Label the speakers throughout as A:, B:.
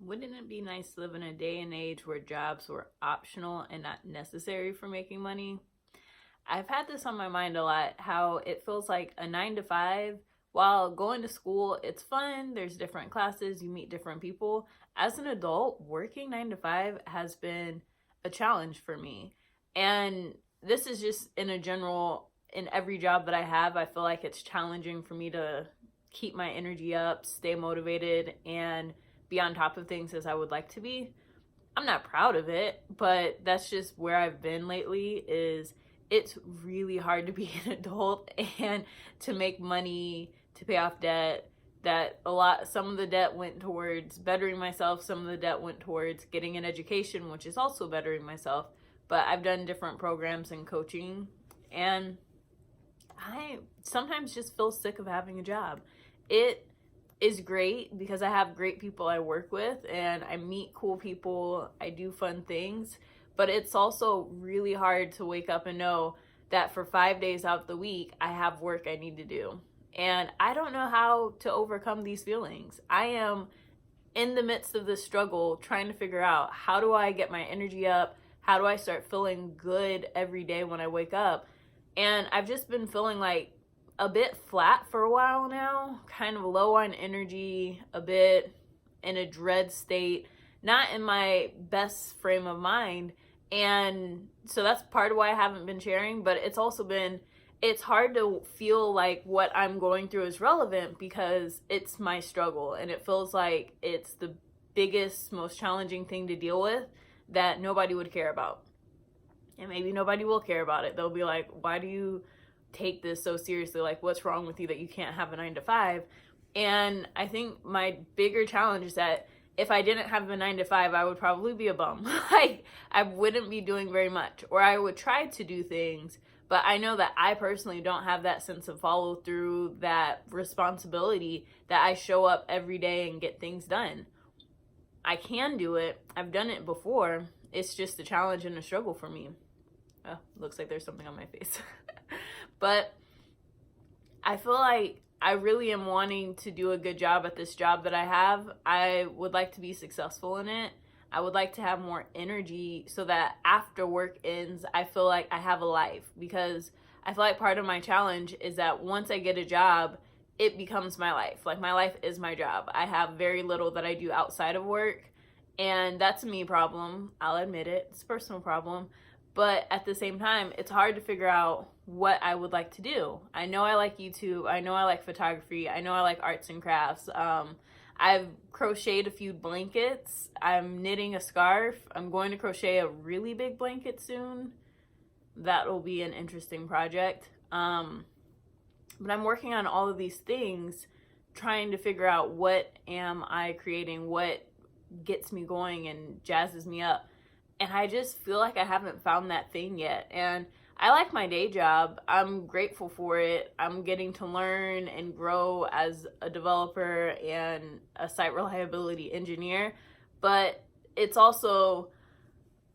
A: Wouldn't it be nice to live in a day and age where jobs were optional and not necessary for making money? I've had this on my mind a lot, how it feels like a 9 to 5. While going to school, it's fun, there's different classes, you meet different people. As an adult, working 9 to 5 has been a challenge for me. And this is just in a general, in every job that I have, I feel like it's challenging for me to keep my energy up, stay motivated, and be on top of things as I would like to be. I'm not proud of it, but that's just where I've been lately. Is it's really hard to be an adult and to make money to pay off debt. That some of the debt went towards bettering myself, some of the debt went towards getting an education, which is also bettering myself. But I've done different programs and coaching, and I sometimes just feel sick of having a job. It is great because I have great people I work with and I meet cool people, I do fun things, but it's also really hard to wake up and know that for 5 days out of the week I have work I need to do. And I don't know how to overcome these feelings. I am in the midst of this struggle trying to figure out, how do I get my energy up? How do I start feeling good every day when I wake up? And I've just been feeling like a bit flat for a while now, kind of low on energy, a bit in a dread state, not in my best frame of mind. And so that's part of why I haven't been sharing, but it's hard to feel like what I'm going through is relevant because it's my struggle and it feels like it's the biggest, most challenging thing to deal with that nobody would care about. And maybe nobody will care about it. They'll be like, why do you take this so seriously? Like, what's wrong with you that you can't have a 9 to 5? And I think my bigger challenge is that if I didn't have a 9 to 5, I would probably be a bum. Like, I wouldn't be doing very much, or I would try to do things, but I know that I personally don't have that sense of follow through, that responsibility that I show up every day and get things done. I can do it. I've done it before. It's just a challenge and a struggle for me. Oh, looks like there's something on my face. But I feel like I really am wanting to do a good job at this job that I have. I would like to be successful in it. I would like to have more energy so that after work ends, I feel like I have a life. Because I feel like part of my challenge is that once I get a job, it becomes my life. Like, my life is my job. I have very little that I do outside of work. And that's a me problem. I'll admit it. It's a personal problem. But at the same time, it's hard to figure out what I would like to do. I know I like YouTube. I know I like photography. I know I like arts and crafts. I've crocheted a few blankets. I'm knitting a scarf. I'm going to crochet a really big blanket soon. That will be an interesting project. But I'm working on all of these things, trying to figure out what am I creating, what gets me going and jazzes me up. And I just feel like I haven't found that thing yet. And I like my day job. I'm grateful for it. I'm getting to learn and grow as a developer and a site reliability engineer. But it's also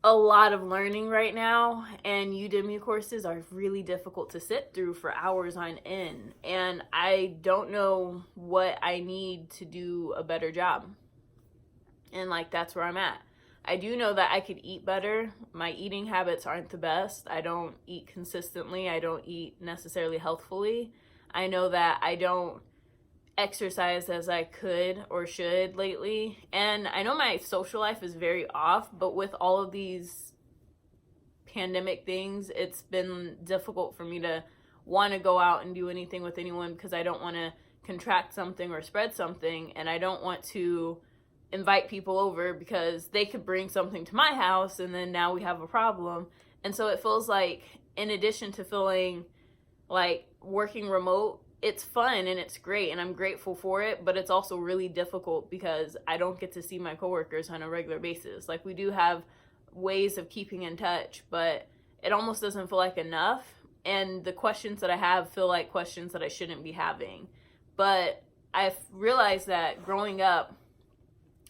A: a lot of learning right now. And Udemy courses are really difficult to sit through for hours on end. And I don't know what I need to do a better job. And like, that's where I'm at. I do know that I could eat better. My eating habits aren't the best. I don't eat consistently. I don't eat necessarily healthfully. I know that I don't exercise as I could or should lately. And I know my social life is very off, but with all of these pandemic things, it's been difficult for me to want to go out and do anything with anyone because I don't want to contract something or spread something, and I don't want to invite people over because they could bring something to my house and then now we have a problem. And so it feels like, in addition to feeling like working remote, it's fun and it's great and I'm grateful for it, but it's also really difficult because I don't get to see my coworkers on a regular basis. Like, we do have ways of keeping in touch, but it almost doesn't feel like enough. And the questions that I have feel like questions that I shouldn't be having. But I've realized that growing up,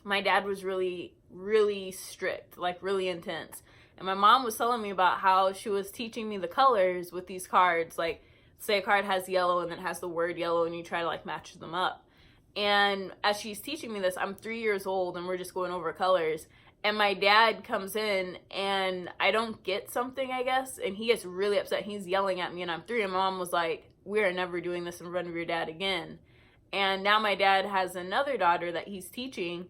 A: my dad was really, really strict, like really intense. And my mom was telling me about how she was teaching me the colors with these cards. Like, say a card has yellow and then it has the word yellow and you try to like match them up. And as she's teaching me this, I'm 3 years old and we're just going over colors. And my dad comes in and I don't get something, I guess. And he gets really upset. He's yelling at me and I'm 3. And my mom was like, we are never doing this in front of your dad again. And now my dad has another daughter that he's teaching.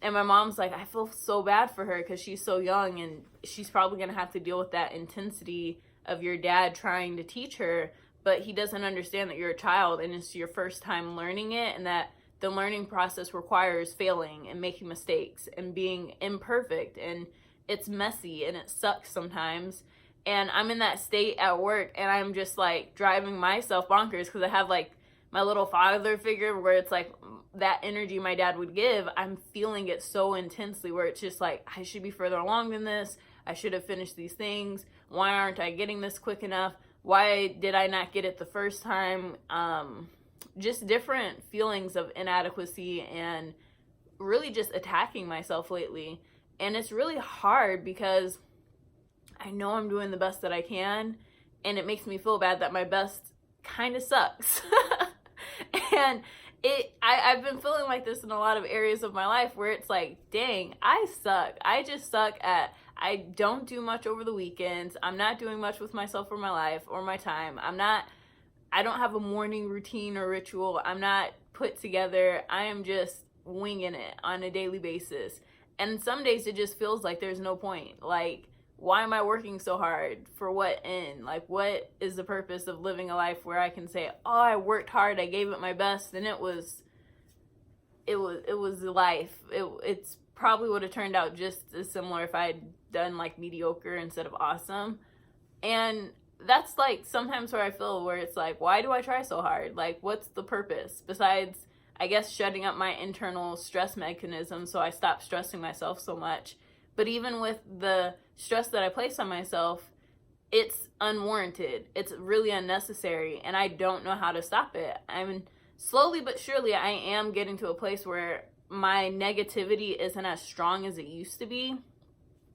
A: And my mom's like, I feel so bad for her because she's so young and she's probably going to have to deal with that intensity of your dad trying to teach her. But he doesn't understand that you're a child and it's your first time learning it, and that the learning process requires failing and making mistakes and being imperfect, and it's messy and it sucks sometimes. And I'm in that state at work and I'm just like driving myself bonkers because I have like my little father figure where it's like that energy my dad would give, I'm feeling it so intensely where it's just like, I should be further along than this. I should have finished these things. Why aren't I getting this quick enough? Why did I not get it the first time? Just different feelings of inadequacy and really just attacking myself lately. And it's really hard because I know I'm doing the best that I can, and it makes me feel bad that my best kind of sucks. And I've been feeling like this in a lot of areas of my life where it's like, dang, I suck. I just suck at, I don't do much over the weekends. I'm not doing much with myself or my life or my time. I don't have a morning routine or ritual. I'm not put together. I am just winging it on a daily basis. And some days it just feels like there's no point. Like, why am I working so hard? For what end? Like, what is the purpose of living a life where I can say, oh, I worked hard, I gave it my best, and it was life. It's probably would have turned out just as similar if I had done like mediocre instead of awesome. And that's like sometimes where I feel where it's like, why do I try so hard? Like, what's the purpose besides, I guess, shutting up my internal stress mechanism so I stop stressing myself so much. But even with the stress that I place on myself, it's unwarranted. It's really unnecessary, and I don't know how to stop it. I mean, slowly but surely, I am getting to a place where my negativity isn't as strong as it used to be.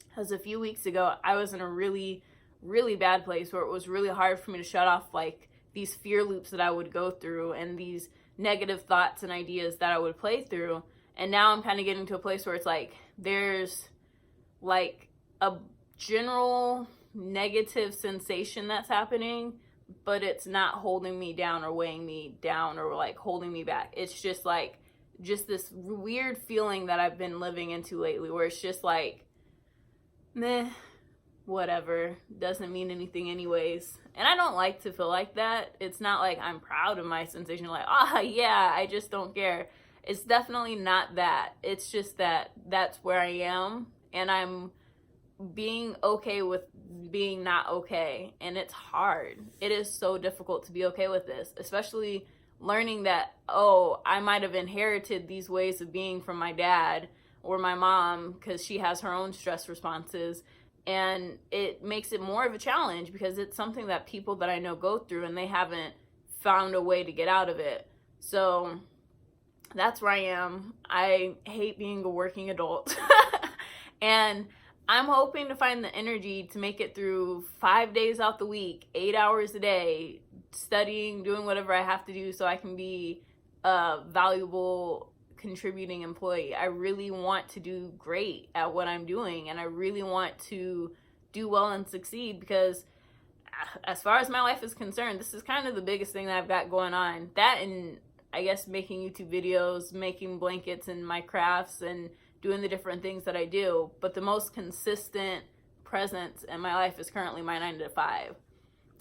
A: Because a few weeks ago, I was in a really, really bad place where it was really hard for me to shut off like these fear loops that I would go through and these negative thoughts and ideas that I would play through. And now I'm kind of getting to a place where it's like there's like a general negative sensation that's happening, but it's not holding me down or weighing me down or like holding me back. It's just like this weird feeling that I've been living into lately where it's just like, meh, whatever, doesn't mean anything anyways. And I don't like to feel like that. It's not like I'm proud of my sensation, like, yeah, I just don't care. It's definitely not that. It's just that that's where I am, and I'm being okay with being not okay. And it's hard. It is so difficult to be okay with this, especially learning that, oh, I might have inherited these ways of being from my dad or my mom because she has her own stress responses. And it makes it more of a challenge because it's something that people that I know go through and they haven't found a way to get out of it. So that's where I am. I hate being a working adult. And I'm hoping to find the energy to make it through 5 days out the week, 8 hours a day, studying, doing whatever I have to do so I can be a valuable contributing employee. I really want to do great at what I'm doing, and I really want to do well and succeed because as far as my life is concerned, this is kind of the biggest thing that I've got going on. That and I guess making YouTube videos, making blankets and my crafts and doing the different things that I do. But the most consistent presence in my life is currently my 9 to 5.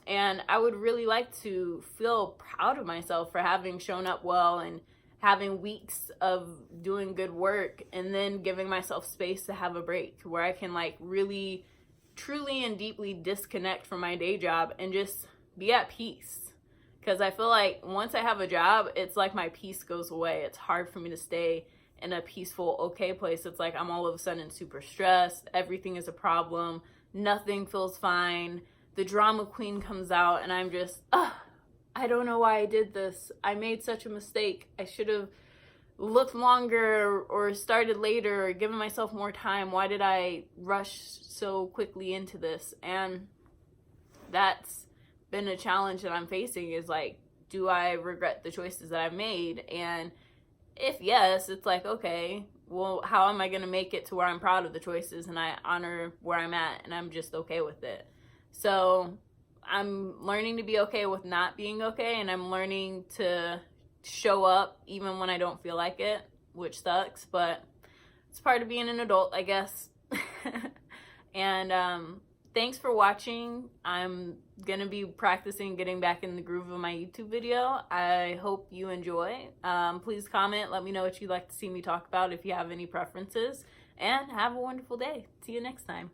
A: And I would really like to feel proud of myself for having shown up well and having weeks of doing good work and then giving myself space to have a break where I can like really, truly and deeply disconnect from my day job and just be at peace. Because I feel like once I have a job, it's like my peace goes away. It's hard for me to stay in a peaceful, okay place. It's like I'm all of a sudden super stressed. Everything is a problem. Nothing feels fine. The drama queen comes out and I'm just, I don't know why I did this. I made such a mistake. I should have looked longer or started later or given myself more time. Why did I rush so quickly into this? And that's been a challenge that I'm facing is like, do I regret the choices that I've made? And if yes, it's like, okay, well, how am I going to make it to where I'm proud of the choices and I honor where I'm at and I'm just okay with it? So I'm learning to be okay with not being okay, and I'm learning to show up even when I don't feel like it, which sucks, but it's part of being an adult, I guess. And thanks for watching. I'm gonna be practicing getting back in the groove of my YouTube video. I hope you enjoy. Please comment, let me know what you'd like to see me talk about if you have any preferences, and have a wonderful day. See you next time.